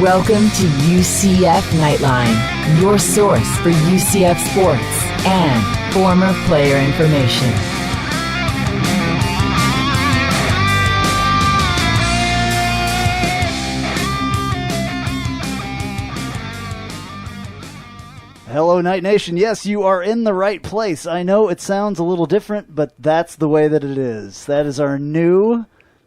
Welcome to UCF Knightline, your source for UCF sports and former player information. Hello, Night Nation. Yes, you are in the right place. I know it sounds a little different, but that's the way that it is. That is our new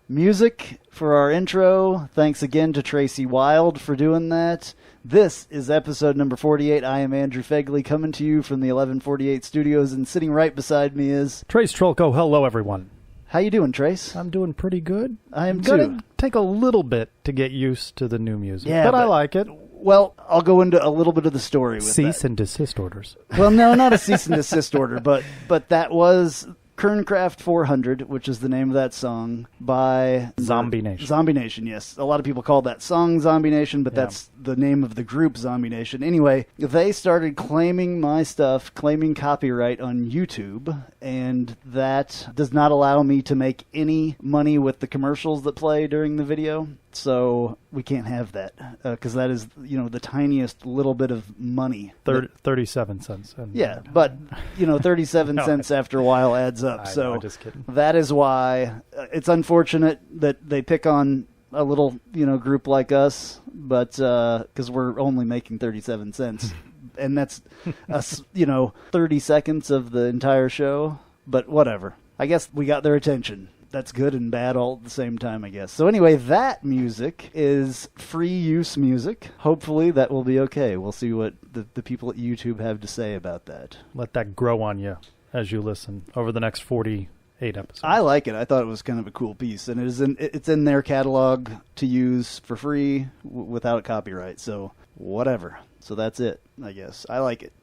music for our intro. Thanks again to Tracy Wild for doing that. This is episode number 48. I am Andrew Phegley, coming to you from the 1148 studios, and sitting right beside me is Trace Trylko. Hello, everyone. How you doing, Trace? I'm doing pretty good. I am gonna too. take a little bit to get used to the new music, Yeah, but I like it. Well, I'll go into a little bit of the story with Cease that. and desist orders. Well, no, not a cease and desist order, but that was Kerncraft 400, which is the name of that song by Zombie Nation. Zombie Nation, yes. A lot of people call that song Zombie Nation, but Yeah. that's the name of the group, Zombie Nation. Anyway, they started claiming my stuff, claiming copyright on YouTube, and that does not allow me to make any money with the commercials that play during the video. So we can't have that because that is, the tiniest little bit of money. 37 cents. And, Yeah, but 37 cents after a while adds up. I know, just kidding. That is why it's unfortunate that they pick on a little group like us, but because we're only making 37 cents, and that's 30 seconds of the entire show. But whatever. I guess we got their attention. That's good and bad all at the same time, I guess. So anyway, that music is free use music. Hopefully that will be okay. We'll see what the people at YouTube have to say about that. Let that grow on you as you listen over the next 48 episodes. I like it. I thought it was kind of a cool piece, and it's in their catalog to use for free without copyright. So whatever. So that's it, I guess. I like it.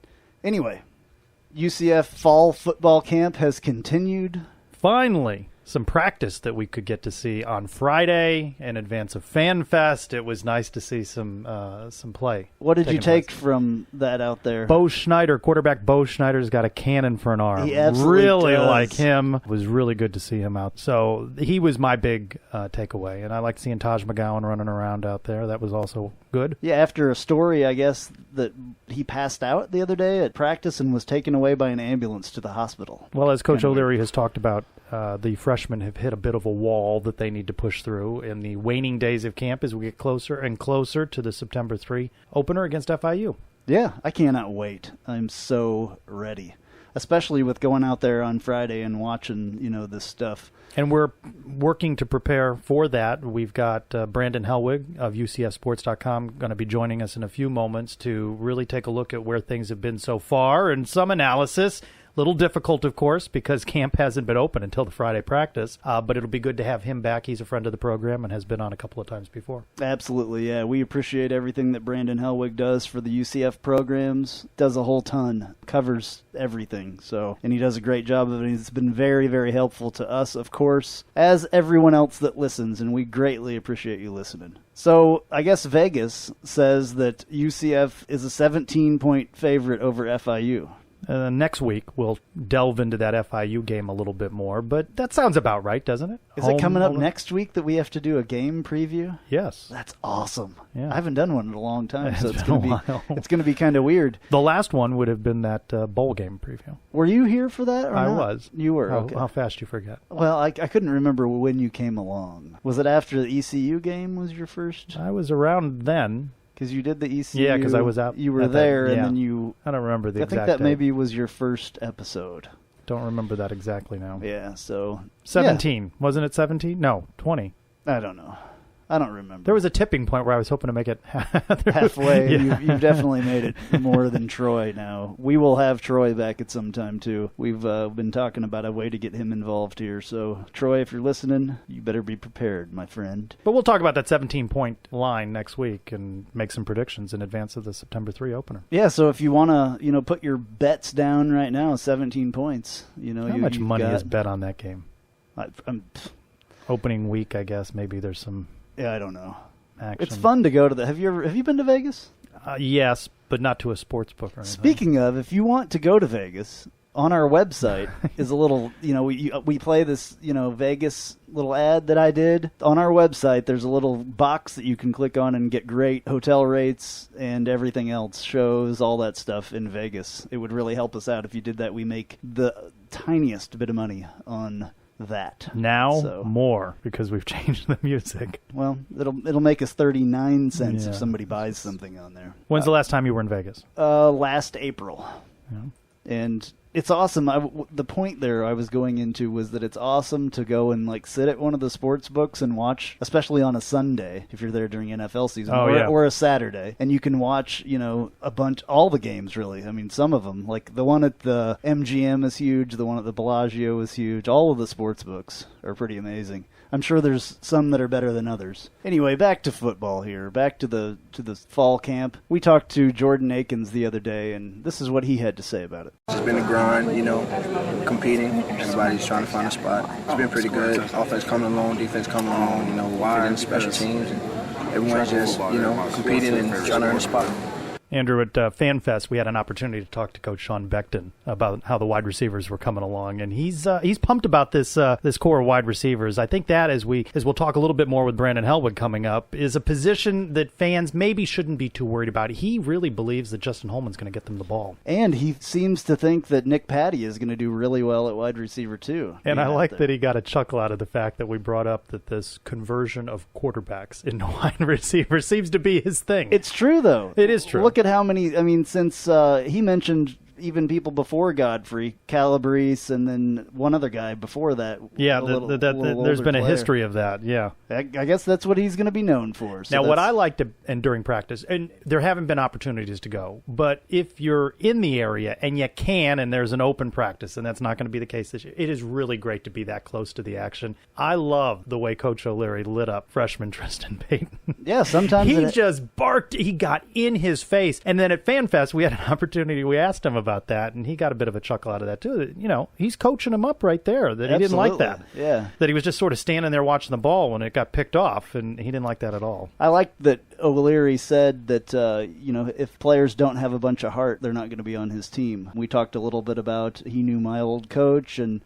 Anyway, UCF fall football camp has continued. Finally, some practice that we could get to see on Friday in advance of Fan Fest. It was nice to see some play. What did you taking take place. from that out there? Bo Schneider, quarterback Bo Schneider's got a cannon for an arm. He absolutely really does. like him. It was really good to see him out. So he was my big takeaway. And I liked seeing Taj McGowan running around out there. That was also good. Yeah, after a story, I guess, that he passed out the other day at practice and was taken away by an ambulance to the hospital. Well, as Coach Kinda weird. O'Leary has talked about, the freshmen have hit a bit of a wall that they need to push through in the waning days of camp as we get closer and closer to the September 3 opener against FIU. Yeah, I cannot wait. I'm so ready, especially with going out there on Friday and watching, this stuff. And we're working to prepare for that. We've got Brandon Helwig of UCFsports.com going to be joining us in a few moments to really take a look at where things have been so far and some analysis. Little difficult, of course, because camp hasn't been open until the Friday practice, but it'll be good to have him back. He's a friend of the program and has been on a couple of times before. Absolutely, yeah. We appreciate everything that Brandon Helwig does for the UCF programs. Does a whole ton, covers everything. And he does a great job of it. He's been very, very helpful to us, of course, as everyone else that listens, and we greatly appreciate you listening. So I guess Vegas says that UCF is a 17-point favorite over FIU. Next week, we'll delve into that FIU game a little bit more, but that sounds about right, doesn't it? Is it coming up next week that we have to do a game preview? Yes. That's awesome. Yeah. I haven't done one in a long time, so It's it's been going a to while. be it's going to be kind of weird. The last one would have been that bowl game preview. Were you here for that or I not? was. You were, okay. How fast you forget. Well, I couldn't remember when you came along. Was it after the ECU game was your first? I was around then. Because you did the ECU. Yeah, because I was out. You were at that- there, yeah. and then you... I don't remember the I exact think that date. maybe was your first episode. Don't remember that exactly now. Yeah, so... 17. Wasn't it 17? No, 20. I don't know. I don't remember. There was a tipping point where I was hoping to make it halfway. Yeah. You've definitely made it more than Troy now. We will have Troy back at some time, too. We've been talking about a way to get him involved here. So, Troy, if you're listening, you better be prepared, my friend. But we'll talk about that 17-point line next week and make some predictions in advance of the September 3 opener. Yeah, so if you want to, put your bets down right now, 17 points. How much money is bet on that game? Opening week, I guess. Maybe there's some... Yeah, I don't know. Action. It's fun to go to the... Have you been to Vegas? Yes, but not to a sports book or anything. Speaking of, if you want to go to Vegas, on our website is a little, we play this, Vegas little ad that I did. On our website, there's a little box that you can click on and get great hotel rates and everything else, shows, all that stuff in Vegas. It would really help us out if you did that. We make the tiniest bit of money on that. Now more, because we've changed the music. Well, it'll make us 39 cents if somebody buys something on there. When's the last time you were in Vegas? Last April. Yeah. And it's awesome. The point there I was going into was that it's awesome to go and sit at one of the sports books and watch, especially on a Sunday if you're there during NFL season, or a Saturday, and you can watch all the games really. I mean, some of them, like the one at the MGM is huge, the one at the Bellagio is huge. All of the sports books are pretty amazing. I'm sure there's some that are better than others. Anyway, back to football here. Back to the fall camp. We talked to Jordan Akins the other day, and this is what he had to say about it. It's been a grind, competing. Everybody's trying to find a spot. It's been pretty good. Offense coming along, defense coming along, wide special teams. And everyone's just, competing and trying to earn a spot. Andrew, at FanFest, we had an opportunity to talk to Coach Sean Beckton about how the wide receivers were coming along, and he's pumped about this core of wide receivers. I think that, as we'll talk a little bit more with Brandon Helwig coming up, is a position that fans maybe shouldn't be too worried about. He really believes that Justin Holman's going to get them the ball. And he seems to think that Nick Patty is going to do really well at wide receiver, too. And I like that he got a chuckle out of the fact that we brought up that this conversion of quarterbacks into wide receivers seems to be his thing. It's true, though. It is true. Look at how many, since he mentioned even people before Godfrey, Calabrese, and then one other guy before that. Yeah, there's been a history of that, yeah. I guess that's what he's going to be known for. So now, what I like to, and during practice, and there haven't been opportunities to go, but if you're in the area and you can, and there's an open practice, and that's not going to be the case this year, it is really great to be that close to the action. I love the way Coach O'Leary lit up freshman Tristan Payton. Yeah, sometimes he just barked. He got in his face. And then at FanFest, we had an opportunity. We asked him about that, and he got a bit of a chuckle out of that, too. He's coaching him up right there, that he didn't like that. Yeah. That he was just sort of standing there watching the ball when it got picked off, and he didn't like that at all. I like that O'Leary said that, if players don't have a bunch of heart, they're not going to be on his team. We talked a little bit about, he knew my old coach, and,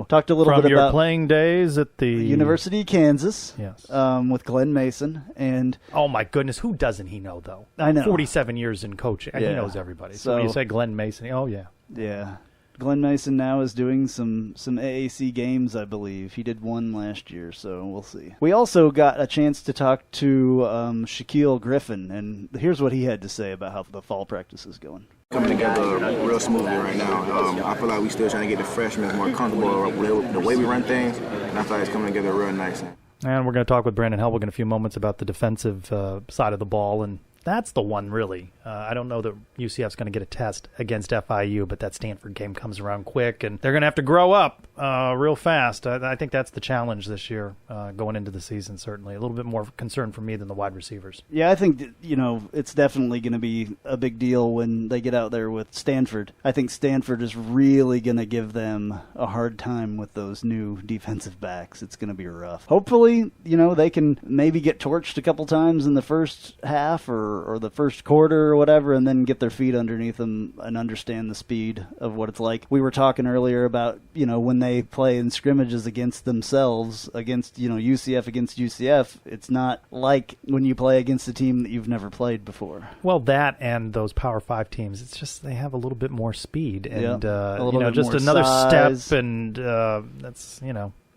talked a little bit about... From your playing days at the... University of Kansas. Yes. With Glenn Mason, and... Oh, my goodness. Who doesn't he know, though? I know. 47 years in coaching. Yeah. He knows everybody. So when you say Glenn Mason, oh, yeah. Yeah. Glenn Mason now is doing some AAC games, I believe. He did one last year, so we'll see. We also got a chance to talk to Shaquille Griffin, and here's what he had to say about how the fall practice is going. Coming together real smoothly right now. I feel like we still trying to get the freshmen more comfortable with the way we run things, and I feel like it's coming together real nice. And we're going to talk with Brandon Helwig in a few moments about the defensive side of the ball, and that's the one, really. I don't know that UCF's going to get a test against FIU, but that Stanford game comes around quick, and they're going to have to grow up real fast. I think that's the challenge this year going into the season, certainly. A little bit more concern for me than the wide receivers. Yeah, I think, it's definitely going to be a big deal when they get out there with Stanford. I think Stanford is really going to give them a hard time with those new defensive backs. It's going to be rough. Hopefully, they can maybe get torched a couple times in the first half or the first quarter or whatever, and then get their feet underneath them and understand the speed of what it's like. We were talking earlier about, when they play in scrimmages against themselves, against, UCF against UCF, it's not like when you play against a team that you've never played before. Well, that and those Power 5 teams, it's just they have a little bit more speed and, just another size. Step, and that's,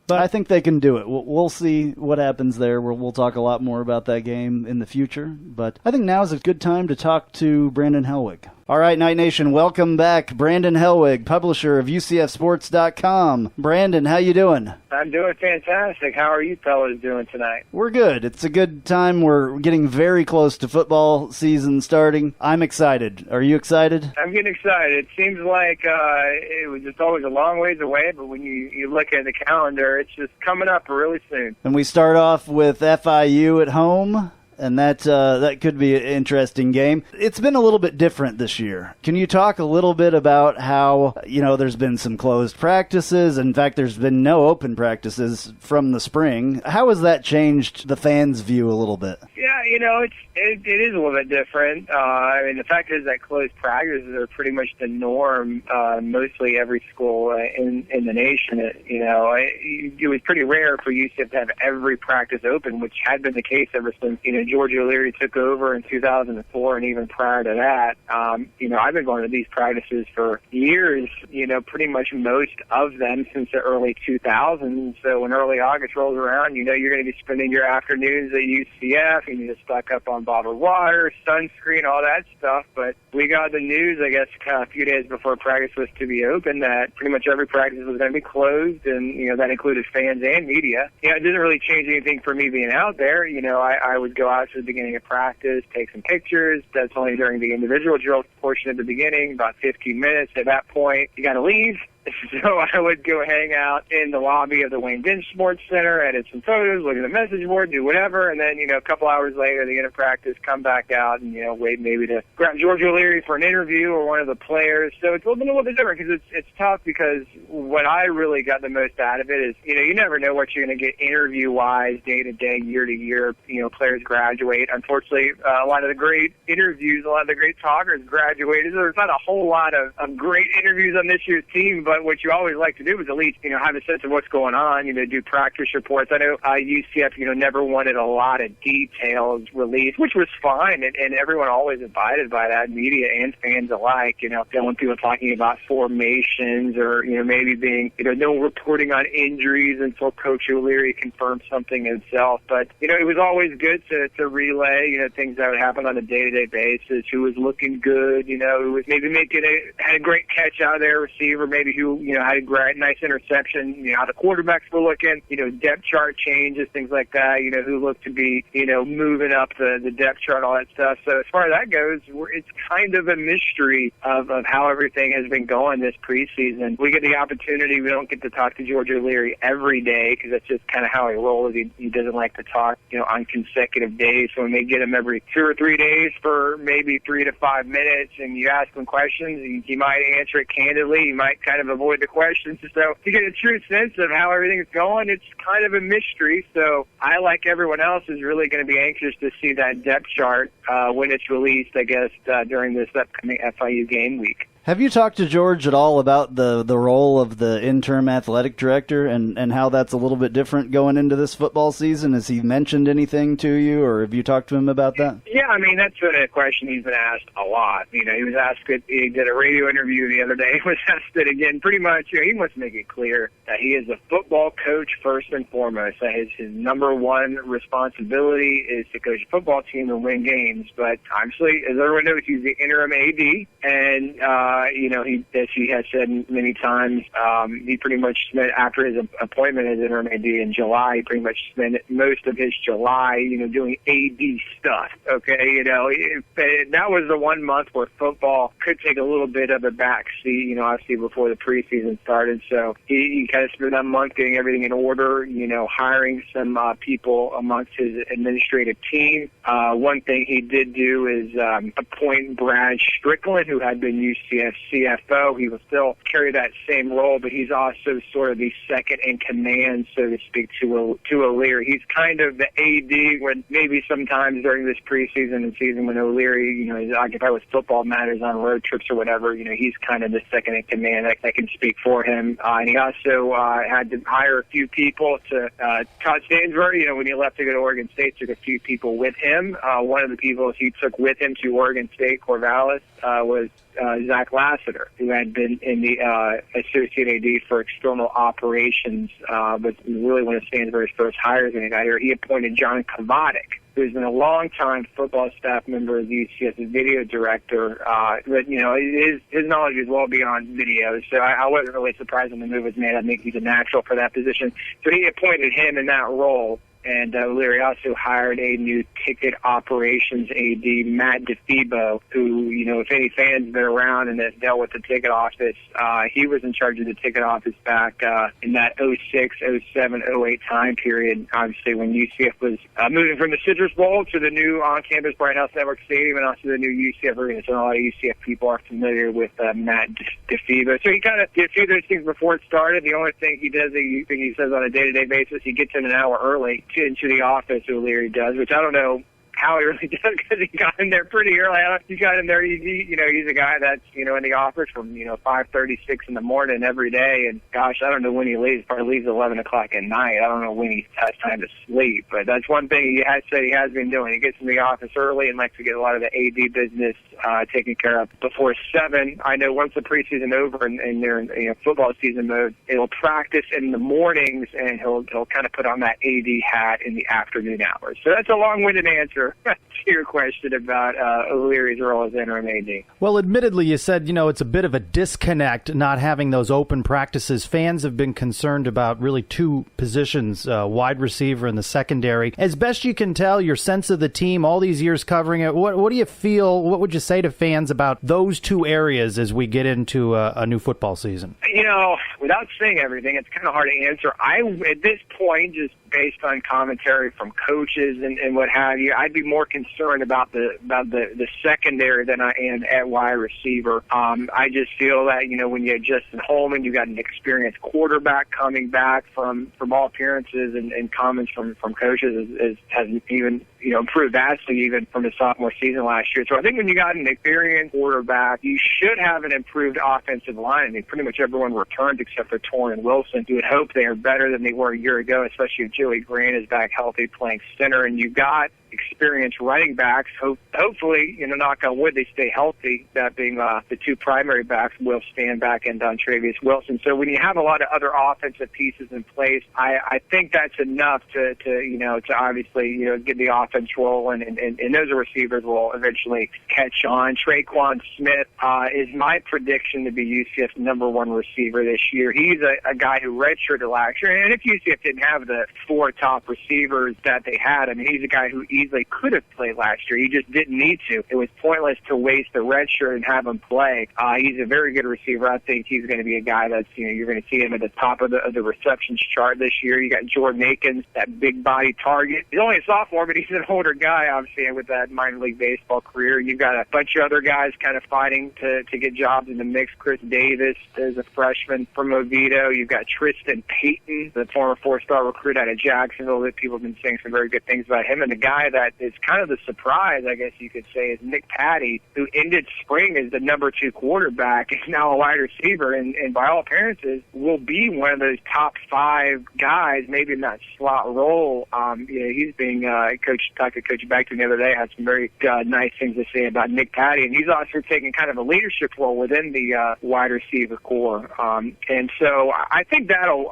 But I think they can do it. We'll see what happens there. We'll talk a lot more about that game in the future. But I think now is a good time to talk to Brandon Helwig. All right, Night Nation, welcome back. Brandon Helwig, publisher of UCFsports.com. Brandon, how you doing? I'm doing fantastic. How are you fellas doing tonight? We're good. It's a good time. We're getting very close to football season starting. I'm excited. Are you excited? I'm getting excited. It seems like it's always a long ways away, but when you look at the calendar, it's just coming up really soon. And we start off with FIU at home. And that could be an interesting game. It's been a little bit different this year. Can you talk a little bit about how, there's been some closed practices. In fact, there's been no open practices from the spring. How has that changed the fans' view a little bit? Yeah, It is a little bit different. I mean, the fact is that closed practices are pretty much the norm. Mostly every school in the nation. It was pretty rare for UCF to have every practice open, which had been the case ever since George O'Leary took over in 2004, and even prior to that. I've been going to these practices for years. Pretty much most of them since the early 2000s. So when early August rolls around, you're going to be spending your afternoons at UCF. You need to stock up on bottled water, sunscreen, all that stuff. But we got the news, I guess, a few days before practice was to be open that pretty much every practice was going to be closed, and that included fans and media. It didn't really change anything for me being out there. I would go out to the beginning of practice, take some pictures. That's only during the individual drill portion at the beginning, about 15 minutes. At that point, you got to leave. So I would go hang out in the lobby of the Wayne Dent Sports Center, edit some photos, look at the message board, do whatever, and then, a couple hours later, the end of practice, come back out and, wait maybe to grab George O'Leary for an interview or one of the players. So it's a little bit different because it's tough, because what I really got the most out of it is, you never know what you're going to get interview-wise, day-to-day, year-to-year. Players graduate. Unfortunately, a lot of the great interviews, a lot of the great talkers graduated. There's not a whole lot of great interviews on this year's team, but what you always like to do is at least, have a sense of what's going on, do practice reports. I know UCF, never wanted a lot of details released, which was fine, and everyone always abided by that, media and fans alike. Don't want people talking about formations or, maybe being, no reporting on injuries until Coach O'Leary confirmed something himself. But, it was always good to relay, things that would happen on a day-to-day basis, who was looking good, who was maybe had a great catch out of their receiver, maybe who, had a great, nice interception, how the quarterbacks were looking, depth chart changes, things like that, who looked to be, moving up the depth chart, all that stuff. So as far as that goes, it's kind of a mystery of how everything has been going this preseason. We get the opportunity. We don't get to talk to George O'Leary every day because that's just kind of how he rolls. He doesn't like to talk, on consecutive days. So when they get him every 2 or 3 days for maybe 3 to 5 minutes, and you ask him questions, he might answer it candidly. He might kind of avoid the questions. So to get a true sense of how everything's going, it's kind of a mystery. So I, like everyone else, is really going to be anxious to see that depth chart when it's released, I guess, during this upcoming FIU game week. Have you talked to George at all about the role of the interim athletic director and how that's a little bit different going into this football season? Has he mentioned anything to you, or have you talked to him about that? Yeah, I mean, that's been a question he's been asked a lot. He was asked it. He did a radio interview the other day. He was asked it again. Pretty much, he wants to make it clear that he is a football coach first and foremost. That his number one responsibility is to coach a football team and win games. But obviously, as everyone knows, he's the interim AD, and as he has said many times, he pretty much spent, after his appointment as interim AD in July, he pretty much spent most of his July, doing AD stuff. Okay, that was the 1 month where football could take a little bit of a back seat, obviously before the preseason started. So he kind of spent that month getting everything in order, hiring some people amongst his administrative team. One thing he did do is appoint Brad Strickland, who had been UCF CFO. He will still carry that same role, but he's also sort of the second in command, so to speak, to O'Leary. He's kind of the AD when maybe sometimes during this preseason and season when O'Leary, is occupied with football matters on road trips or whatever, he's kind of the second in command that can speak for him. And he also had to hire a few people to Todd Stansbury, when he left to go to Oregon State, took a few people with him. One of the people he took with him to Oregon State, Corvallis, was Zach Lassiter, who had been in the associate AD for external operations, but really one of Stansbury's first hires when he got here. He appointed John Kavadik, who's been a long-time football staff member of the UCF video director. But, his knowledge is well beyond video, so I wasn't really surprised when the move was made. I think he's a natural for that position. So he appointed him in that role. And O'Leary also hired a new ticket operations AD, Matt DeFebo, who, if any fans have been around and that dealt with the ticket office, he was in charge of the ticket office back in that 06, 07, 08 time period, obviously when UCF was moving from the Citrus Bowl to the new on-campus Bright House Network Stadium and also the new UCF Arena. So a lot of UCF people are familiar with Matt DeFebo. So he kind of did a few of those things before it started. The only thing he does, he says on a day-to-day basis, he gets in an hour early into the office, O'Leary does, which I don't know how he really does, because he got in there pretty early. He got in there, he's a guy that's, in the office from, 5:36 in the morning every day. And gosh, I don't know when he leaves. Probably leaves 11 o'clock at night. I don't know when he has time to sleep. But that's one thing he has said he has been doing. He gets in the office early and likes to get a lot of the AD business taken care of before 7. I know once the preseason over and they're in football season mode, he'll practice in the mornings and he'll kind of put on that AD hat in the afternoon hours. So that's a long-winded answer to your question about O'Leary's role as interim AD. Well, admittedly, you said, it's a bit of a disconnect not having those open practices. Fans have been concerned about really two positions, wide receiver and the secondary. As best you can tell, your sense of the team, all these years covering it, what do you feel, what would you say to fans about those two areas as we get into a new football season? Without saying everything, it's kind of hard to answer. At this point, just based on commentary from coaches and what have you, I'd be more concerned about the secondary than I am at wide receiver. I just feel that, when you have Justin Holman, you got an experienced quarterback coming back from all appearances and comments from coaches has even, improved vastly even from his sophomore season last year. So I think when you got an experienced quarterback, you should have an improved offensive line. I mean, pretty much everyone returned except for Torian Wilson. You would hope they are better than they were a year ago, especially if Joey Grant is back healthy playing center. And you've got experienced running backs. Hopefully, knock on wood, they stay healthy, that being the two primary backs, Will Stanback and Dontravius Wilson. So when you have a lot of other offensive pieces in place, I think that's enough to obviously, get the offense rolling, and those receivers will eventually catch on. Traquan Smith is my prediction to be UCF's number one receiver this year. He's a guy who redshirted last year, and if UCF didn't have the 4 top receivers that they had, I mean, he's a guy who easily could have played last year. He just didn't need to. It was pointless to waste the red shirt and have him play. He's a very good receiver. I think he's going to be a guy that's, you're going to see him at the top of the receptions chart this year. You got Jordan Akins, that big body target. He's only a sophomore, but he's an older guy, obviously, with that minor league baseball career. You've got a bunch of other guys kind of fighting to get jobs in the mix. Chris Davis is a freshman from Oviedo. You've got Tristan Payton, the former 4-star recruit out of Jacksonville, that people have been saying some very good things about him. And the guy that is kind of the surprise, I guess you could say, is Nick Patty, who ended spring as the number 2 quarterback, is now a wide receiver, and by all appearances will be one of those top 5 guys, maybe in that slot role. He's being talked to Coach Beckton the other day, had some very nice things to say about Nick Patty, and he's also taking kind of a leadership role within the wide receiver core. And so I think that'll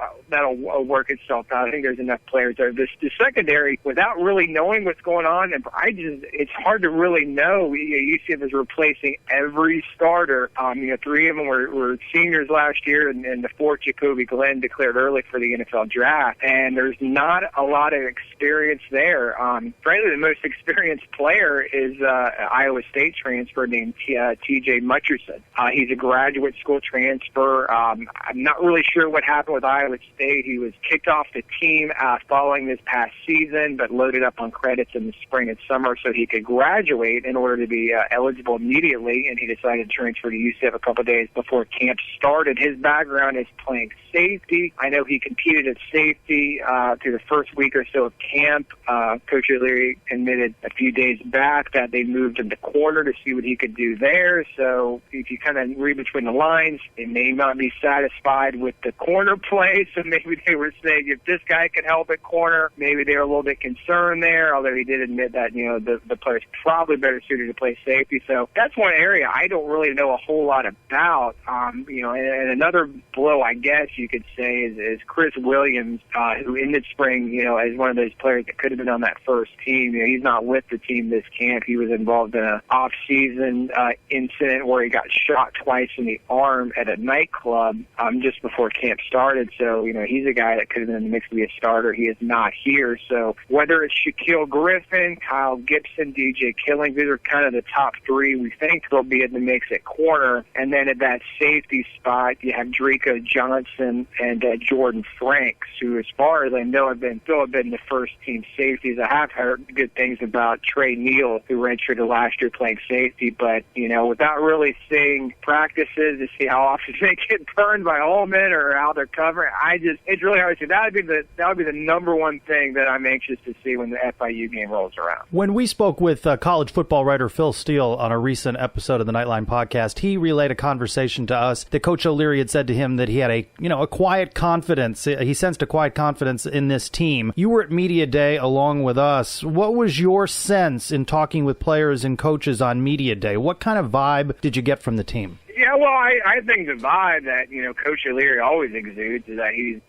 work itself out. I think there's enough players there. The secondary, without really knowing what's going on, and it's hard to really know. UCF is replacing every starter. 3 of them were seniors last year, and the 4th, Jacoby Glenn, declared early for the NFL draft. And there's not a lot of experience there. Frankly, the most experienced player is Iowa State transfer named T.J. Mutcherson. He's a graduate school transfer. I'm not really sure what happened with Iowa State. He was kicked off the team following this past season, but loaded up on credits in the spring and summer so he could graduate in order to be eligible immediately, and he decided to transfer to UCF a couple of days before camp started. His background is playing safety. I know he competed at safety through the first week or so of camp. Coach O'Leary admitted a few days back that they moved him to corner to see what he could do there. So if you kind of read between the lines, they may not be satisfied with the corner play, so maybe they were saying if this guy can help at corner, maybe they were a little bit concerned there, although he did admit that, the player's probably better suited to play safety. So that's one area I don't really know a whole lot about. And another blow, I guess you could say, is Chris Williams, who ended spring, as one of those players that could have been on that first team. He's not with the team this camp. He was involved in an off-season incident where he got shot twice in the arm at a nightclub just before camp started. So, he's a guy that could have been in the mix to be a starter. He is not here. So whether it's Shaquille Griffin, Kyle Gibson, DJ Killings, these are kind of the top 3 we think they'll be in the mix at corner. And then at that safety spot, you have Trylko Johnson and Jordan Franks, who, as far as I know, have been the first-team safeties. I have heard good things about Trey Neal, who redshirted last year playing safety, but, without really seeing practices to see how often they get burned by Holman or how they're covering, it's really hard to see. That would be the number one thing that I'm anxious to see when the FIU game game rolls around. When we spoke with college football writer Phil Steele on a recent episode of the Knightline podcast, he relayed a conversation to us that Coach O'Leary had said to him that he had a quiet confidence. He sensed a quiet confidence in this team. You were at Media Day along with us. What was your sense in talking with players and coaches on Media Day? What kind of vibe did you get from the team? Yeah, well, I think the vibe that, Coach O'Leary always exudes is that he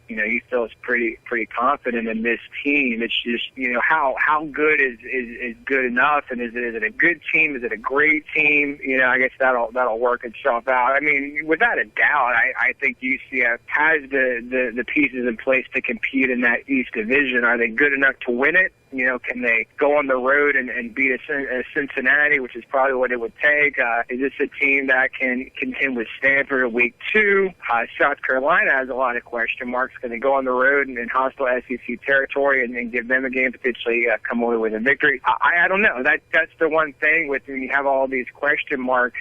feels pretty confident in this team. It's just, how good is good enough, and is it a good team? Is it a great team? I guess that'll work itself out. I mean, without a doubt, I think UCF has the pieces in place to compete in that East Division. Are they good enough to win it? Can they go on the road and beat a Cincinnati, which is probably what it would take? Is this a team that can contend with Stanford in week 2? South Carolina has a lot of question marks. Can they go on the road and in hostile SEC territory and give them a game, potentially come away with a victory? I don't know. That's the one thing with when you have all these question marks,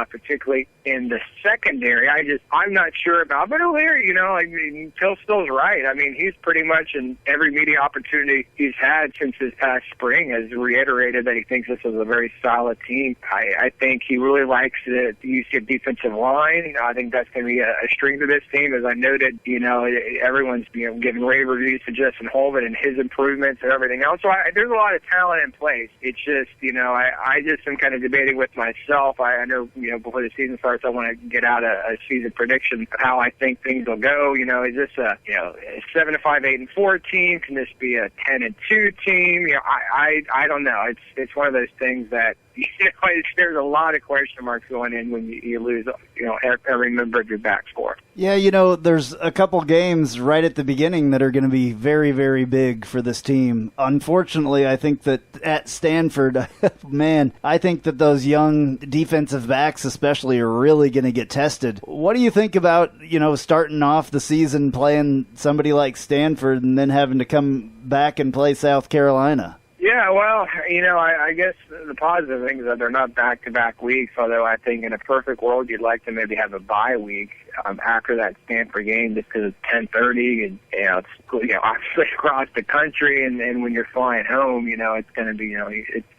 particularly in the secondary. I'm not sure about, but O'Leary, Phil Steele's right. I mean, he's pretty much in every media opportunity he's had since this past spring has reiterated that he thinks this is a very solid team. I think he really likes the UCF defensive line. I think that's going to be a strength of this team. As I noted, everyone's giving rave reviews to Justin Holman and his improvements and everything else. So there's a lot of talent in place. It's just, I just am kind of debating with myself. I know, before the season starts, I want to get out a season prediction of how I think things will go. Is this a 7-5, 8-4 team? Can this be a 10-2 team? I don't know. It's one of those things that there's a lot of question marks going in when you lose every member of your back four. Yeah, there's a couple games right at the beginning that are going to be very, very big for this team. Unfortunately, I think that at Stanford, man, I think that those young defensive backs especially are really going to get tested. What do you think about, starting off the season playing somebody like Stanford and then having to come back and play South Carolina? Yeah, well, I guess the positive thing is that they're not back-to-back weeks, although I think in a perfect world you'd like to maybe have a bye week after that Stanford game just because it's 10:30 and, it's obviously across the country, and when you're flying home, it's going to be,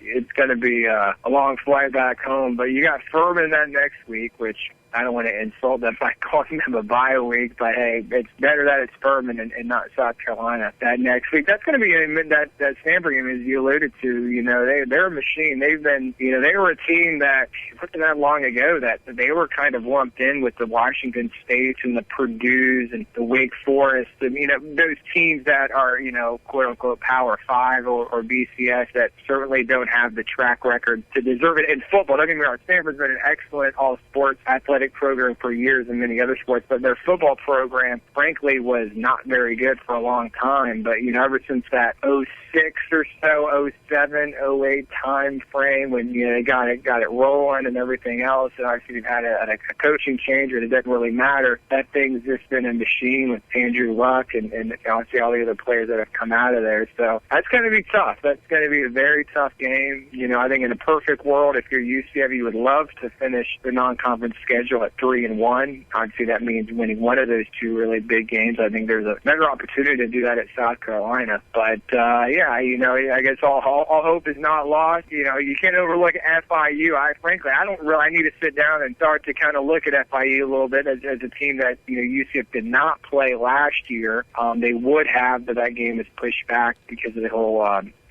it's going to be a long flight back home. But you got Furman that next week, which I don't want to insult them by calling them a bye week, but hey, it's better that it's Furman and not South Carolina that next week. That's going to be that Stanford game, as you alluded to. They're a machine. They've been, they were a team that wasn't that long ago that they were kind of lumped in with the Washington States and the Purdue's and the Wake Forest, and those teams that are quote unquote Power 5 or BCS that certainly don't have the track record to deserve it in football. Don't get me wrong, Stanford's been an excellent all-sports athletic program for years in many other sports, but their football program, frankly, was not very good for a long time. But, ever since that 06 or so, 07, 08 time frame when, they got it rolling and everything else, and obviously they've had a coaching change, and it doesn't really matter. That thing's just been a machine with Andrew Luck and obviously all the other players that have come out of there. So that's going to be tough. That's going to be a very tough game. I think in a perfect world, if you're UCF, you would love to finish the non-conference schedule at 3-1. Obviously, that means winning one of those two really big games. I think there's a better opportunity to do that at South Carolina. But I guess all hope is not lost. You can't overlook FIU. I need to sit down and start to kind of look at FIU a little bit as a team that UCF did not play last year. They would have, but that game is pushed back because of the whole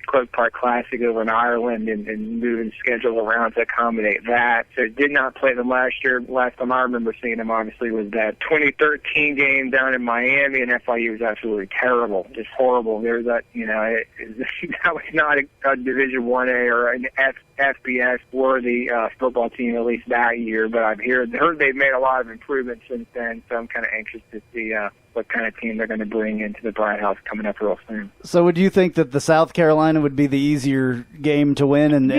Croke Park Classic over in Ireland and moving schedule around to accommodate that. So did not play them last year. Last time I remember seeing them, obviously, was that 2013 game down in Miami, and FIU was absolutely terrible, just horrible. There's that, that was not a Division 1A or an FBS worthy football team, at least that year. But I've heard they've made a lot of improvements since then, so I'm kind of anxious to see what kind of team they're going to bring into the Bright House coming up real soon. So would you think that the South Carolina would be the easier game to win and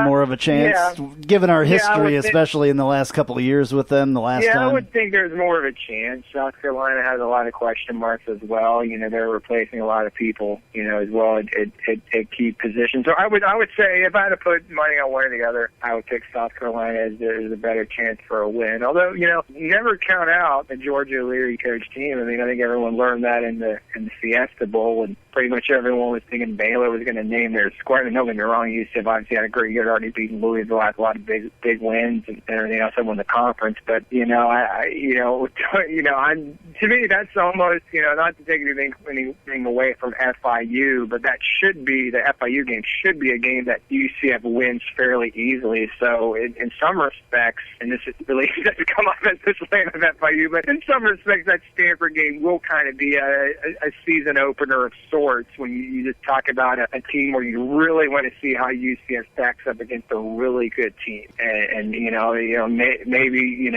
more of a chance, given our history, especially in the last couple of years with them, the last time? I would think there's more of a chance. South Carolina has a lot of question marks as well. They're replacing a lot of people, as well at key positions. So I would say if I had to put my deciding on one or the other, I would pick South Carolina as there's a better chance for a win. Although, never count out a Georgia O'Leary coach team. I mean, I think everyone learned that in the Fiesta Bowl, and pretty much everyone was thinking Baylor was going to name their squad. And don't get me wrong, UCF obviously had a great year, already beaten Louisville, had a lot of big wins and everything else. I won the conference, but to me, that's almost, not to take anything away from FIU, but that should be, the FIU game should be a game that UCF wins fairly easily. So in some respects, and this is really doesn't come off as this lane of FIU, but in some respects, that Stanford game will kind of be a season opener of sorts when you just talk about a team where you really want to see how UCF stacks up against a really good team. And maybe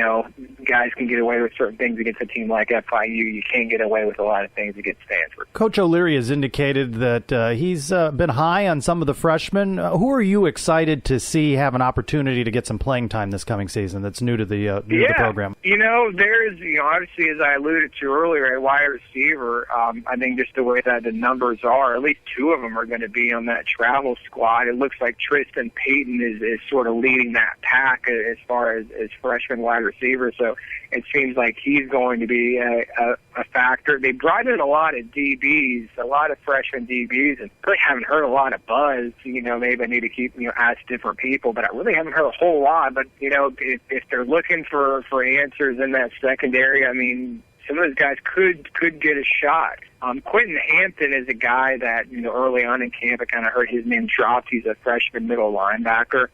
guys can get away with certain things against a team like FIU. You can't get away with a lot of things against Stanford. Coach O'Leary has indicated that he's been high on some of the freshmen. Who are you excited to see have an opportunity to get some playing time this coming season that's new to the program? There's, obviously, as I alluded to earlier, a wide receiver. I think just the way that the numbers are, at least two of them are going to be on that travel squad. It looks like Tristan Payton is sort of leading that pack as far as freshman wide receiver. So it seems like he's going to be a factor. They brought in a lot of DBs, a lot of freshman DBs, and really haven't heard a lot of buzz. Maybe I need to keep, ask different people, but I really haven't heard a whole lot. But, if they're looking for answers in that secondary, I mean, some of those guys could get a shot. Quentin Hampton is a guy that, early on in camp, I kind of heard his name dropped. He's a freshman middle linebacker.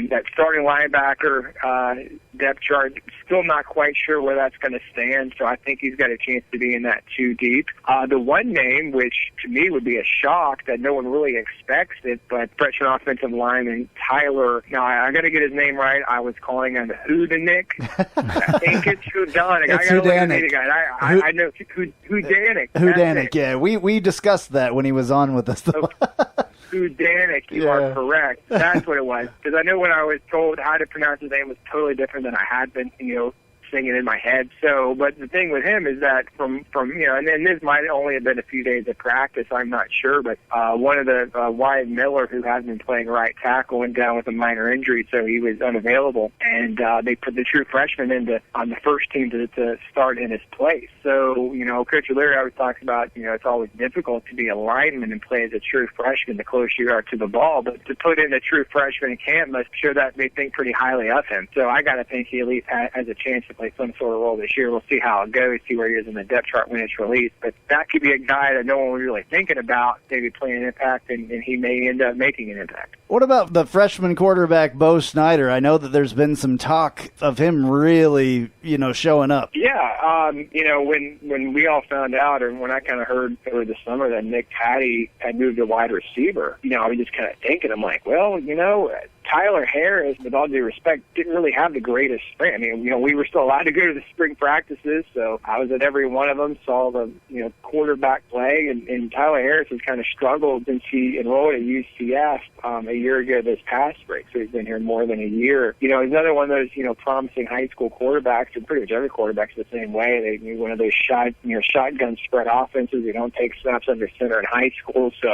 That starting linebacker depth chart, still not quite sure where that's going to stand, so I think he's got a chance to be in that 2 deep. The one name, which to me would be a shock that no one really expects it, but freshman offensive lineman Tyler, now I got to get his name right. I was calling him Houdanik. I think it's Houdanik. I got to look at I know Houdanik. Houdanik, yeah. We discussed that when he was on with us. Houdanik, you are correct. That's what it was. Because I know when I was told how to pronounce his name was totally different than I had been, singing in my head. So, but the thing with him is that from and then this might only have been a few days of practice, I'm not sure, but one of the Wyatt Miller, who has been playing right tackle, went down with a minor injury, so he was unavailable, and they put the true freshman on the first team to start in his place. So, Coach O'Leary always talks about, it's always difficult to be a lineman and play as a true freshman the closer you are to the ball, but to put in a true freshman in camp must show that they think pretty highly of him. So I got to think he at least has a chance to play some sort of role this year. We'll see how it goes, see where he is in the depth chart when it's released. But that could be a guy that no one was really thinking about, maybe playing an impact, and he may end up making an impact. What about the freshman quarterback, Bo Snyder? I know that there's been some talk of him really, showing up. Yeah, when we all found out, and when I kind of heard over the summer that Nick Patty had moved to wide receiver, I was just kind of thinking, I'm like, well, Tyler Harris, with all due respect, didn't really have the greatest spring. I mean, we were still allowed to go to the spring practices, so I was at every one of them, saw the, quarterback play, and Tyler Harris has kind of struggled since he enrolled at UCF a year ago this past spring, so he's been here more than a year. He's another one of those, promising high school quarterbacks, and pretty much every quarterback's the same way. They one of those shotgun spread offenses. They don't take snaps under center in high school, so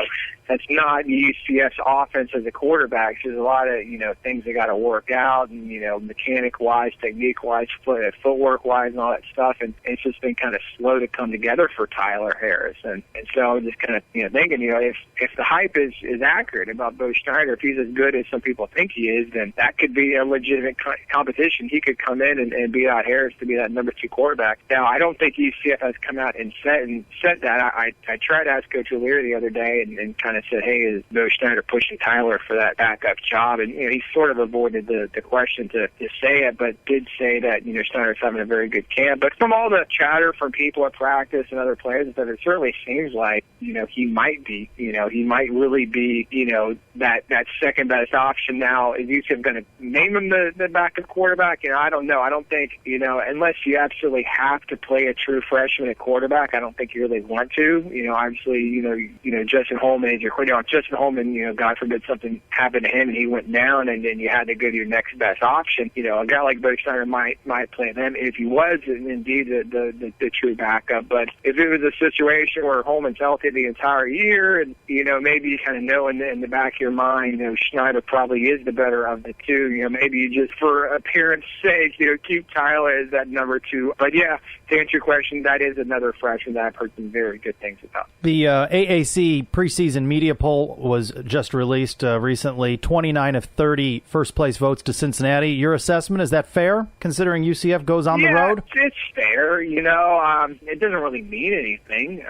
that's not UCF's offense as a quarterback. So there's a lot of, things they got to work out, and, mechanic-wise, technique-wise, footwork-wise, and all that stuff. And it's just been kind of slow to come together for Tyler Harris. And so I was just kind of, thinking, if the hype is accurate about Bo Schneider, if he's as good as some people think he is, then that could be a legitimate competition. He could come in and beat out Harris to be that number 2 quarterback. Now, I don't think UCF has come out and said that. I tried to ask Coach O'Leary the other day and kind of said, hey, is Bo Schneider pushing Tyler for that backup job? And, he sort of avoided the question to say it, but did say that, Schneider's having a very good camp. But from all the chatter from people at practice and other players, it certainly seems like, he might be, he might really be, that second best option. Now, is UCF going to name him the backup quarterback? I don't know. I don't think, unless you absolutely have to play a true freshman at quarterback, I don't think you really want to. Obviously, Justin Holman is your quarterback. Justin Holman, God forbid something happened to him and he went down and then you had to go to your next best option, a guy like Bo Schneider might play them if he was indeed the true backup. But if it was a situation where Holman's healthy the entire year, and maybe you kind of know in the back of your mind, Schneider probably is the better of the two. Maybe you just, for appearance sake, keep Tyler as that number 2. But yeah, to answer your question, that is another freshman that I've heard some very good things about. The AAC preseason media poll was just released recently. 29 of 30 first-place votes to Cincinnati. Your assessment, is that fair, considering UCF goes on the road? It's fair. It doesn't really mean anything.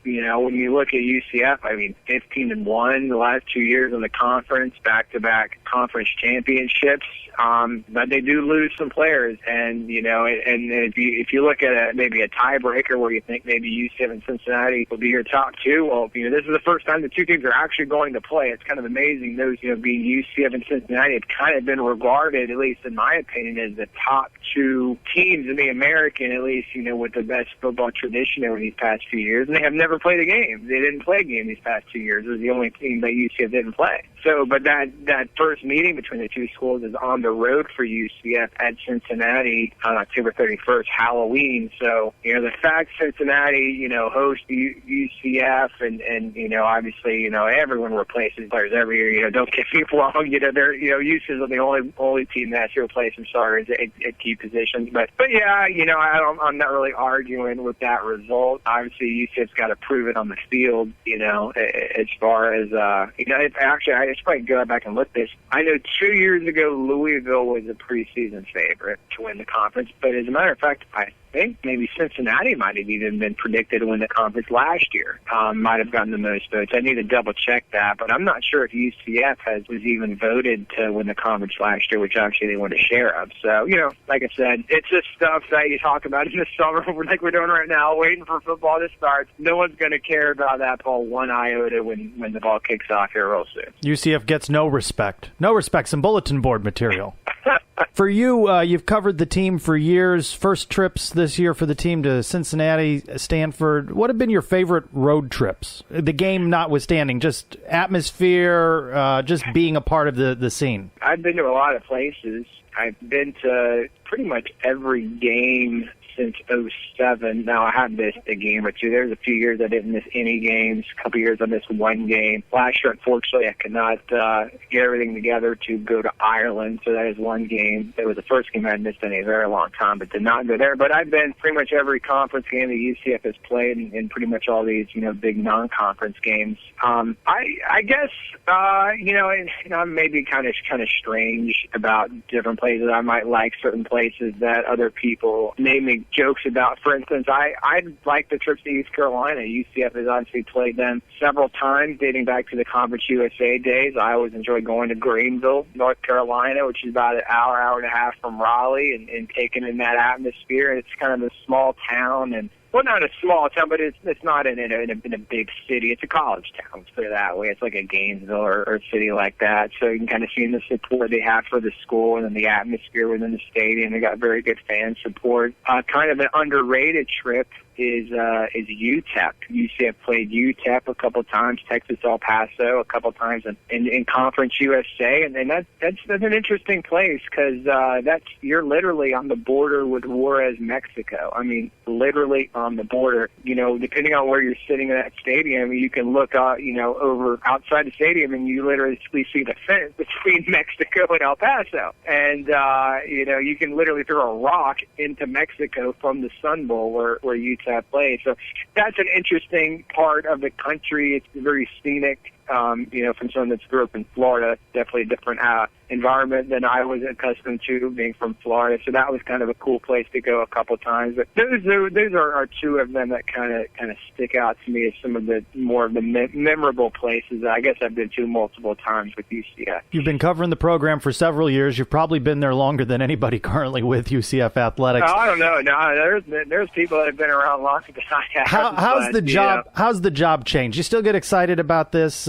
When you look at UCF, 15-1 the last 2 years in the conference, back-to-back conference championships. But they do lose some players, and if you look at maybe a tiebreaker where you think maybe UCF and Cincinnati will be your top 2, well, this is the first time the two teams are actually going to play. It's kind of amazing. Those, being UCF and Cincinnati, have kind of been regarded, at least in my opinion, as the top 2 teams in the American, at least, with the best football tradition over these past few years, and they have never played a game. They didn't play a game these past 2 years. It was the only team that UCF didn't play. So, but that first meeting between the two schools is on the road for UCF at Cincinnati on October 31st, Halloween. So, the fact Cincinnati, hosts UCF and obviously, everyone replaces players every year. Don't get me wrong. They're, UCF is the only team that has to replace some starters at key positions. But yeah, I'm not really arguing with that result. Obviously, UCF's got to prove it on the field, as far as, actually, I should probably go back and look at this. I know 2 years ago, Louisville was a preseason favorite to win the conference, but as a matter of fact, I think maybe Cincinnati might have even been predicted to win the conference last year. Might have gotten the most votes. I need to double check that, but I'm not sure if UCF was even voted to win the conference last year, which actually they won a share of. So, like I said, it's just stuff that you talk about in the summer, like we're doing right now, waiting for football to start. No one's going to care about that ball one iota when the ball kicks off here real soon. UCF gets no respect. No respect. Some bulletin board material. For you, you've covered the team for years. First trips this year for the team to Cincinnati, Stanford. What have been your favorite road trips? The game notwithstanding, just atmosphere, just being a part of the scene. I've been to a lot of places. I've been to pretty much every game since 2007. Now, I have missed a game or two. There's a few years I didn't miss any games. A couple years I missed one game. Last year, unfortunately, I could not get everything together to go to Ireland, so that is one game. It was the first game I had missed in a very long time, but did not go there. But I've been pretty much every conference game that UCF has played, and pretty much all these, big non-conference games. I guess, I'm maybe kind of strange about different places. I might like certain places that other people may make jokes about. For instance, I like the trips to East Carolina. UCF has obviously played them several times dating back to the Conference USA days. I always enjoy going to Greenville, North Carolina, which is about an hour and a half from Raleigh, and taking in that atmosphere. It's kind of a small town, and well, not a small town, but it's not in a big city. It's a college town, let's put it that way. It's like a Gainesville or a city like that. So you can kind of see the support they have for the school and then the atmosphere within the stadium. They got very good fan support. Kind of an underrated trip is UTEP. UCF played UTEP a couple times, Texas El Paso a couple times in Conference USA, and that's an interesting place because you're literally on the border with Juarez, Mexico. I mean, literally on the border. Depending on where you're sitting in that stadium, you can look over outside the stadium, and you literally see the fence between Mexico and El Paso, and you can literally throw a rock into Mexico from the Sun Bowl where UTEP plays. So that's an interesting part of the country. It's very scenic. From someone that's grew up in Florida, definitely a different environment than I was accustomed to being from Florida. So that was kind of a cool place to go a couple times. But those are two of them that kind of stick out to me as some of the more of the memorable places I guess I've been to multiple times with UCF. You've been covering the program for several years. You've probably been there longer than anybody currently with UCF athletics. I don't know. No, there's people that have been around longer than I have. How's the job changed? You still get excited about this?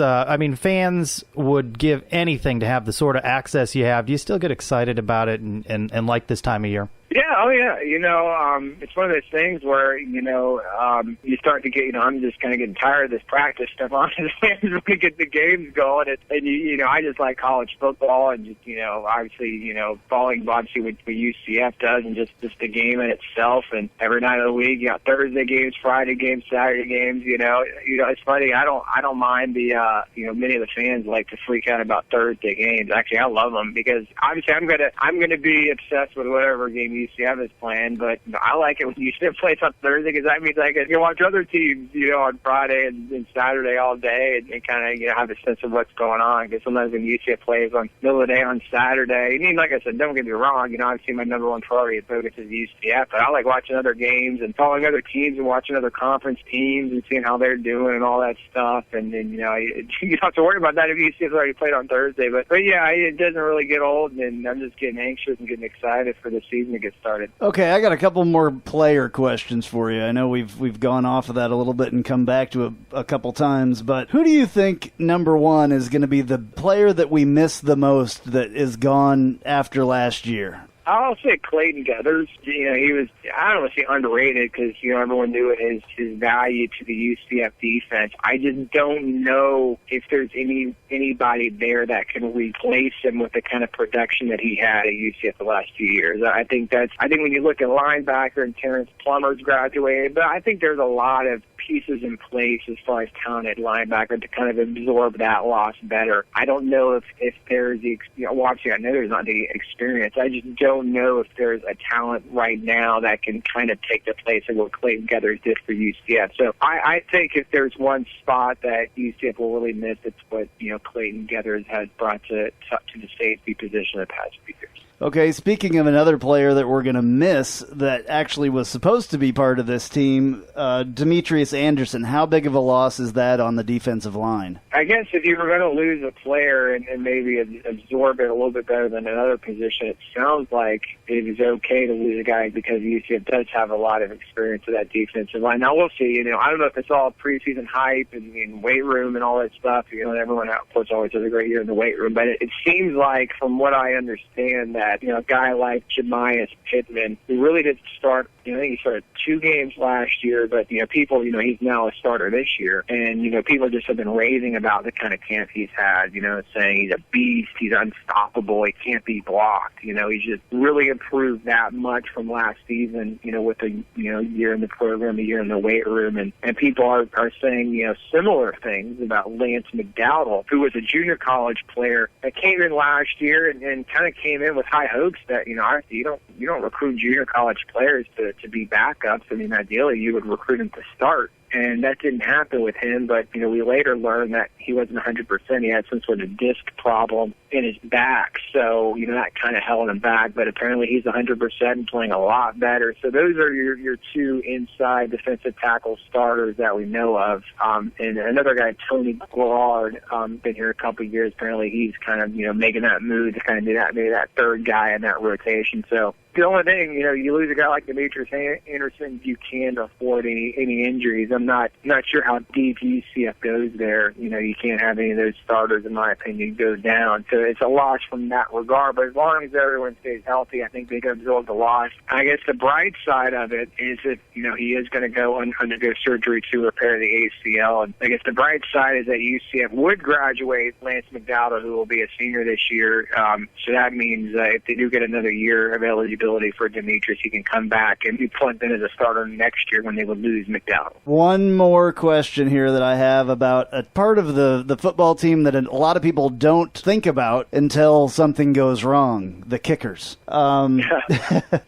Fans would give anything to have the sort of access you have. Do you still get excited about it and like this time of year? Yeah, oh yeah. It's one of those things where, you start to get, I'm just kind of getting tired of this practice stuff. Honestly, I'm just going to get the games going. And I just like college football and just, obviously, following obviously what UCF does and just the game in itself. And every night of the week, you got Thursday games, Friday games, Saturday games. It's funny. I don't mind the, many of the fans like to freak out about Thursday games. Actually, I love them because obviously I'm gonna be obsessed with whatever game UCF is playing. But I like it when UCF plays on Thursday because that means I can watch other teams, on Friday and Saturday all day and kind of have a sense of what's going on. Because sometimes when UCF plays on middle of the day on Saturday, like I said, don't get me wrong, obviously my number one priority and focus is UCF, but I like watching other games and following other teams and watching other conference teams and seeing how they're doing and all that stuff. And then you don't have to worry about that if UCF's already played on Thursday. But yeah, it doesn't really get old, and I'm just getting anxious and getting excited for the season to get started. Okay, I got a couple more player questions for you. I know we've gone off of that a little bit and come back to it a couple times, but who do you think, number one, is going to be the player that we miss the most that is gone after last year? I'll say Clayton Geathers. He was, I don't want to say underrated because, everyone knew his value to the UCF defense. I just don't know if there's anybody there that can replace him with the kind of production that he had at UCF the last few years. I think when you look at linebacker and Terrence Plummer's graduated, but I think there's a lot of pieces in place as far as talented linebacker to kind of absorb that loss better. I don't know if there's obviously I know there's not the experience. I just don't know if there's a talent right now that can kind of take the place of what Clayton Geathers did for UCF. So I think if there's one spot that UCF will really miss, it's what Clayton Geathers has brought to the safety position the past few years. Okay, speaking of another player that we're going to miss that actually was supposed to be part of this team, Demetrius Anderson, how big of a loss is that on the defensive line? I guess if you were going to lose a player and maybe absorb it a little bit better than another position, it sounds like it is okay to lose a guy because UCF does have a lot of experience with that defensive line. Now, we'll see. I don't know if it's all preseason hype and weight room and all that stuff. Everyone out, of course, always has a great year in the weight room. But it seems like, from what I understand, that a guy like Jemias Pittman, who really didn't start, I think he started 2 games last year, but people, he's now a starter this year, and people just have been raving about the kind of camp he's had, saying he's a beast, he's unstoppable, he can't be blocked. He's just really improved that much from last season, with a year in the program, a year in the weight room, and people are saying similar things about Lance McDowell, who was a junior college player that came in last year and kind of came in with high hopes that you don't recruit junior college players to be backups. I mean, ideally you would recruit them to start. And that didn't happen with him, but, we later learned that he wasn't 100%. He had some sort of disc problem in his back, so, that kind of held him back. But apparently he's 100% and playing a lot better. So those are your 2 inside defensive tackle starters that we know of. And another guy, Tony Gillard, been here a couple of years. Apparently he's kind of, making that move to kind of be that third guy in that rotation. So the only thing, you lose a guy like Demetrius Anderson, you can't afford any injuries. I'm not sure how deep UCF goes there. You can't have any of those starters, in my opinion, go down. So it's a loss from that regard. But as long as everyone stays healthy, I think they can absorb the loss. I guess the bright side of it is that, he is going to go undergo surgery to repair the ACL. And I guess the bright side is that UCF would graduate Lance McDowell, who will be a senior this year. So that means if they do get another year of eligibility for Demetrius, he can come back and be plugged in as a starter next year when they would lose McDowell. One more question here that I have about a part of the football team that a lot of people don't think about until something goes wrong, the kickers.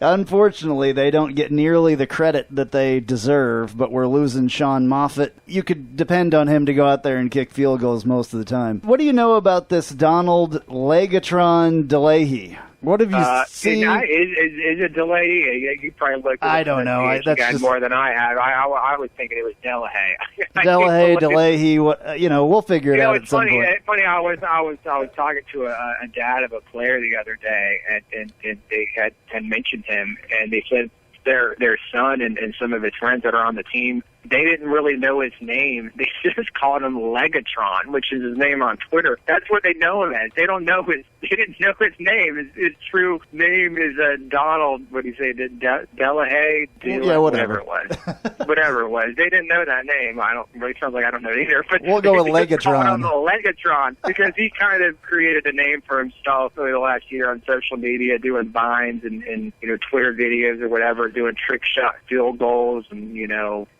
Unfortunately, they don't get nearly the credit that they deserve, but we're losing Sean Moffitt. You could depend on him to go out there and kick field goals most of the time. What do you know about this Donald Legatron DeLahey? What have you seen? Is it Delahey? You probably looked at I don't know. That's just more than I have. I was thinking it was Delahey. Delahey. We'll figure it out at some point. It's funny. I was talking to a dad of a player the other day, and they had mentioned him, and they said their son and some of his friends that are on the team, they didn't really know his name. They just called him Legatron, which is his name on Twitter. That's what they know him as. They didn't know his name. His true name is Donald, what do you say, Delahaye? Yeah, whatever it was. Whatever it was. They didn't know that name. Really sounds like I don't know it either. But we'll go with Legatron. Called him Legatron because he kind of created a name for himself over the last year on social media, doing vines and Twitter videos or whatever, doing trick shot field goals and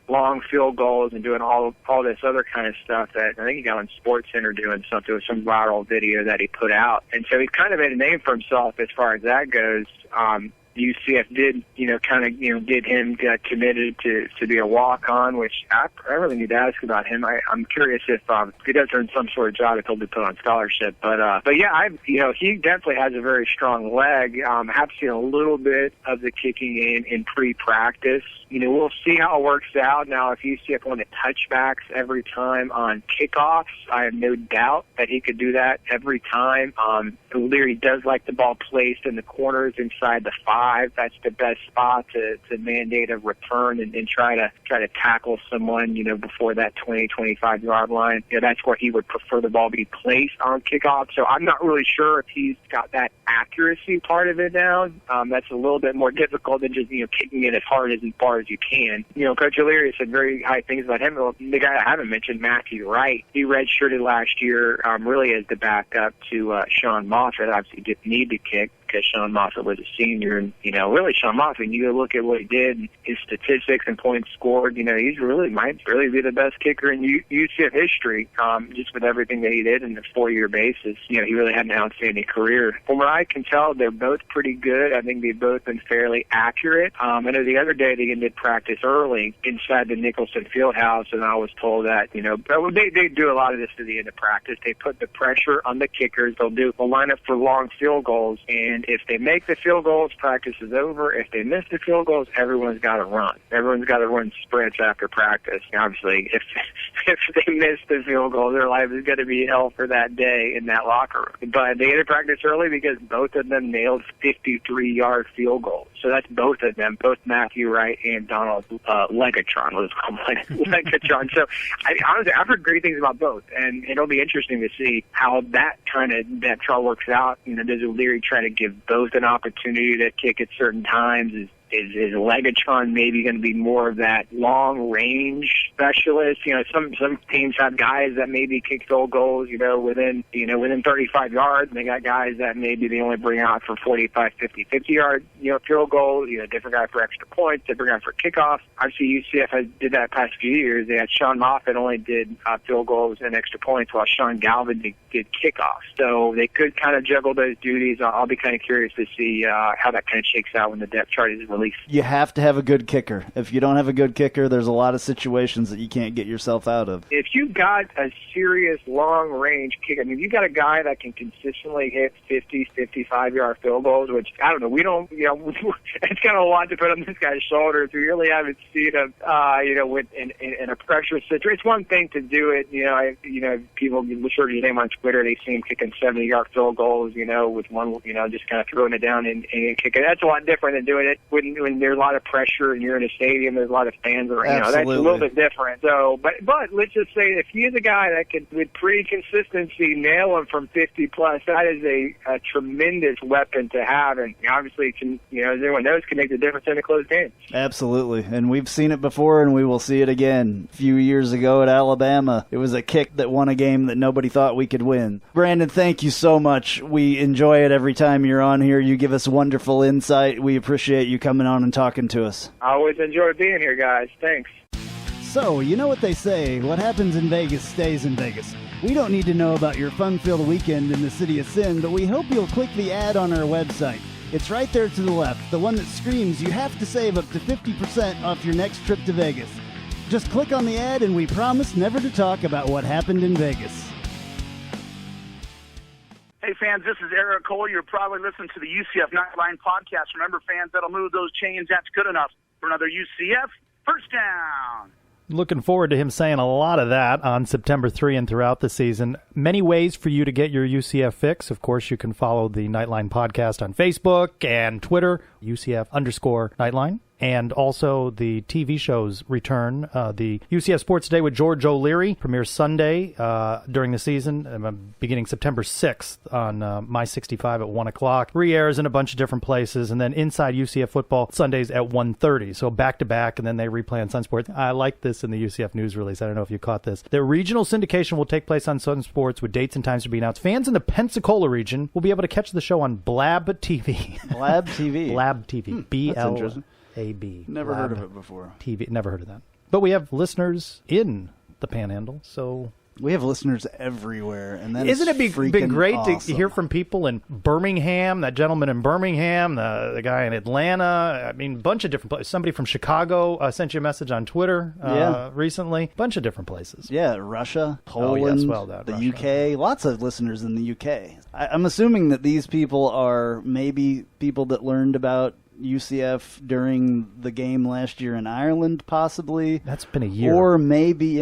long field goals and doing all this other kind of stuff that I think he got on SportsCenter doing something with some viral video that he put out. And so he kind of made a name for himself as far as that goes. UCF did, get him committed to be a walk-on, which I really need to ask about him. I'm curious if he does earn some sort of job, if he'll be put on scholarship. But yeah, he definitely has a very strong leg. Have seen a little bit of the kicking in pre-practice. We'll see how it works out. Now, if UCF wanted touchbacks every time on kickoffs, I have no doubt that he could do that every time. Leary does like the ball placed in the corners inside the 5. That's the best spot to mandate a return and try to tackle someone, before that 20-25 yard line. That's where he would prefer the ball be placed on kickoff. So I'm not really sure if he's got that accuracy part of it down. That's a little bit more difficult than just kicking it as far as you can. Coach O'Leary said very high things about him. The guy I haven't mentioned, Matthew Wright, he redshirted last year, really as the backup to Sean Moffitt. Obviously didn't need to kick because Sean Moffitt was a senior, and really Sean Moffitt, you look at what he did, his statistics and points scored, he's might really be the best kicker in UCF history, just with everything that he did in the 4-year basis. He really had an outstanding career. From what I can tell, they're both pretty good. I think they've both been fairly accurate. I know the other day they ended practice early inside the Nicholson Fieldhouse, and I was told that they do a lot of this to the end of practice. They put the pressure on the kickers. They'll line up for long field goals, and if they make the field goals, practice is over. If they miss the field goals, everyone's got to run. Everyone's got to run sprints after practice. Obviously, if they miss the field goal, their life is going to be hell for that day in that locker room. But they ended practice early because both of them nailed 53-yard field goals. So that's both of them, both Matthew Wright and Donald Legatron. Let's call him Legatron. So honestly, I've heard great things about both, and it'll be interesting to see how that trial works out. Does O'Leary try to give both an opportunity to kick at certain times? Is Legatron maybe going to be more of that long-range specialist? Some teams have guys that maybe kick field goals, within 35 yards. And they got guys that maybe they only bring out for 45, 50, 50-yard, field goals. Different guy for extra points, different guy for kickoffs. Obviously, UCF did that past few years. They had Sean Moffitt only did field goals and extra points, while Sean Galvin did kickoffs. So they could kind of juggle those duties. I'll be kind of curious to see how that kind of shakes out when the depth chart is released. You have to have a good kicker. If you don't have a good kicker, there's a lot of situations that you can't get yourself out of. If you got a serious long-range kicker, you got a guy that can consistently hit 50, 55-yard field goals, which, I don't know, we don't, it's kind of a lot to put on this guy's shoulders. We really haven't seen him, in a pressure situation. It's one thing to do it, people search his name on Twitter, they see him kicking 70-yard field goals, with one, just kind of throwing it down and kicking. That's a lot different than doing it when there's a lot of pressure and you're in a stadium, there's a lot of fans around. That's a little bit different. So, but let's just say if he is a guy that could, with pretty consistency, nail him from 50 plus, that is a tremendous weapon to have, and obviously can, as everyone knows, can make the difference in a close game. Absolutely, and we've seen it before, and we will see it again. A few years ago at Alabama, it was a kick that won a game that nobody thought we could win. Brandon, thank you so much. We enjoy it every time you're on here. You give us wonderful insight. We appreciate you coming on and talking to us. I always enjoy being here, guys. Thanks. So, you know what they say, what happens in Vegas stays in Vegas. We don't need to know about your fun-filled weekend in the City of Sin, but we hope you'll click the ad on our website. It's right there to the left, the one that screams you have to save up to 50% off your next trip to Vegas. Just click on the ad and we promise never to talk about what happened in Vegas. Hey, fans, this is Eric Cole. You're probably listening to the UCF Knightline podcast. Remember, fans, that'll move those chains. That's good enough for another UCF First Down. Looking forward to him saying a lot of that on September 3 and throughout the season. Many ways for you to get your UCF fix. Of course, you can follow the Knightline podcast on Facebook and Twitter, UCF_Knightline. And also the TV shows return. The UCF Sports Today with George O'Leary premieres Sunday during the season, beginning September 6th on My 65 at 1 o'clock. Re-airs in a bunch of different places. And then Inside UCF Football Sundays at 1:30. So back-to-back, and then they replay on Sun Sports. I like this in the UCF news release. I don't know if you caught this. The regional syndication will take place on Sun Sports with dates and times to be announced. Fans in the Pensacola region will be able to catch the show on Blab TV. Blab TV. Blab TV. That's interesting. B-L-A-B. Never heard of it before. TV. Never heard of that. But we have listeners in the Panhandle, so... We have listeners everywhere, and that Isn't it been great awesome. to hear from people in Birmingham, that gentleman in Birmingham, the guy in Atlanta, I mean, a bunch of different places. Somebody from Chicago sent you a message on Twitter recently. Bunch of different places. Yeah, Russia, Poland, the Russia. UK. Lots of listeners in the UK. I'm assuming that these people are maybe people that learned about UCF during the game last year in Ireland, possibly. That's been a year. Or maybe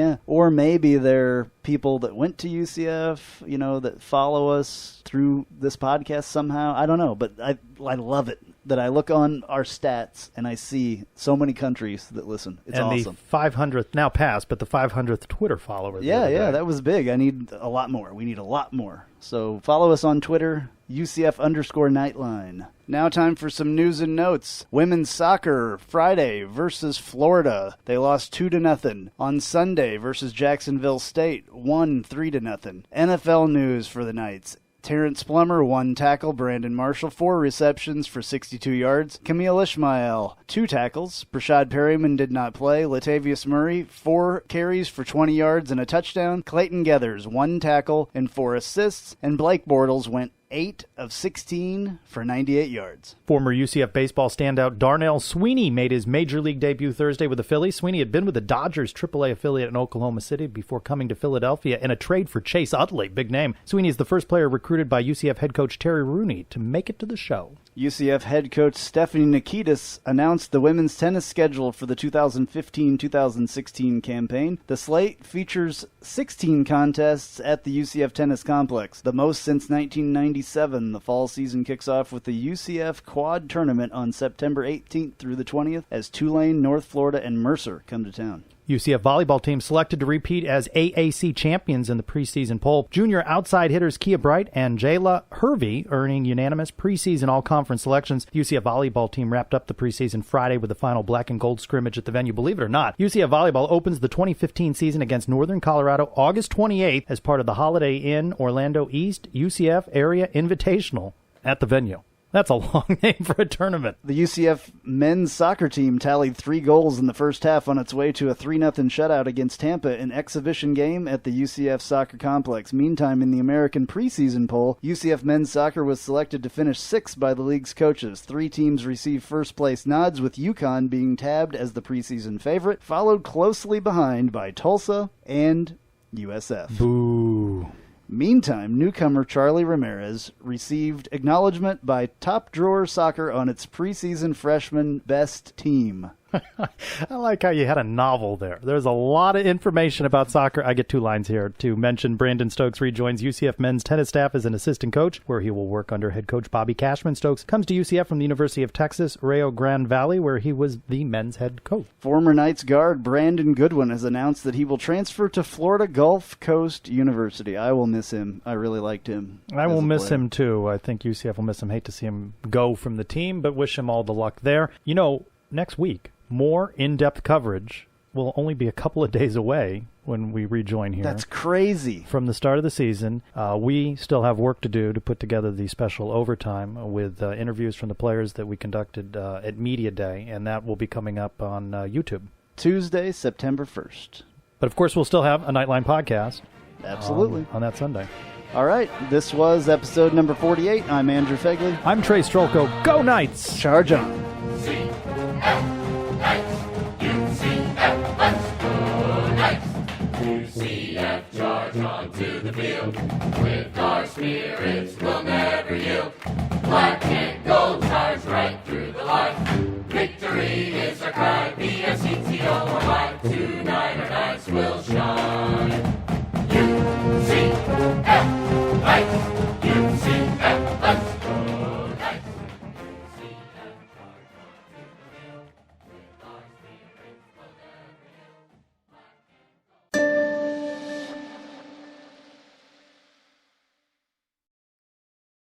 they're people that went to UCF, that follow us through this podcast somehow. I don't know, but I love it that I look on our stats and I see so many countries that listen. It's awesome. The 500th, now passed, but the 500th Twitter follower. Yeah, that was big. I need a lot more. We need a lot more. So follow us on Twitter, UCF_Knightline. Now time for some news and notes. Women's soccer, Friday versus Florida. They lost 2-0. On Sunday versus Jacksonville State, won 3-0. NFL news for the Knights. Terrence Plummer, 1 tackle. Brandon Marshall, 4 receptions for 62 yards. Camille Ishmael, 2 tackles. Brashad Perryman did not play. Latavius Murray, 4 carries for 20 yards and a touchdown. Clayton Geathers, 1 tackle and 4 assists. And Blake Bortles went 8 of 16 for 98 yards. Former UCF baseball standout Darnell Sweeney made his Major League debut Thursday with the Phillies. Sweeney had been with the Dodgers AAA affiliate in Oklahoma City before coming to Philadelphia in a trade for Chase Utley, big name. Sweeney is the first player recruited by UCF head coach Terry Rooney to make it to the show. UCF head coach Stephanie Nikitas announced the women's tennis schedule for the 2015-2016 campaign. The slate features 16 contests at the UCF Tennis Complex, the most since 1997. The fall season kicks off with the UCF Quad Tournament on September 18th through the 20th as Tulane, North Florida, and Mercer come to town. UCF volleyball team selected to repeat as AAC champions in the preseason poll. Junior outside hitters Kia Bright and Jayla Hervey earning unanimous preseason all-conference selections. UCF volleyball team wrapped up the preseason Friday with the final black and gold scrimmage at the venue. Believe it or not, UCF volleyball opens the 2015 season against Northern Colorado August 28th as part of the Holiday Inn Orlando East UCF Area Invitational at the venue. That's a long name for a tournament. The UCF men's soccer team tallied 3 goals in the first half on its way to a 3-0 shutout against Tampa, an exhibition game at the UCF Soccer Complex. Meantime, in the American preseason poll, UCF men's soccer was selected to finish 6th by the league's coaches. 3 teams received first-place nods, with UConn being tabbed as the preseason favorite, followed closely behind by Tulsa and USF. Boo. Meantime, newcomer Charlie Ramirez received acknowledgement by Top Drawer Soccer on its preseason freshman best team. I like how you had a novel there. There's a lot of information about soccer. I get 2 lines here to mention. Brandon Stokes rejoins UCF men's tennis staff as an assistant coach, where he will work under head coach Bobby Cashman. Stokes comes to UCF from the University of Texas, Rio Grande Valley, where he was the men's head coach. Former Knights guard Brandon Goodwin has announced that he will transfer to Florida Gulf Coast University. I will miss him. I really liked him. I will miss him too. I think UCF will miss him. Hate to see him go from the team, but wish him all the luck there. Next week, more in-depth coverage will only be a couple of days away when we rejoin here. That's crazy. From the start of the season, we still have work to do to put together the special overtime with interviews from the players that we conducted at Media Day, and that will be coming up on YouTube. Tuesday, September 1st. But, of course, we'll still have a Knightline podcast. Absolutely. On that Sunday. All right. This was episode number 48. I'm Andrew Phegley. I'm Trey Trylko. Go Knights! Charge on. UCF, charge on to the field. With our spirits, we'll never yield. Black and gold charge right through the heart. Victory is our cry. B-S-E-T-O-R-Y. Tonight our Knights will shine.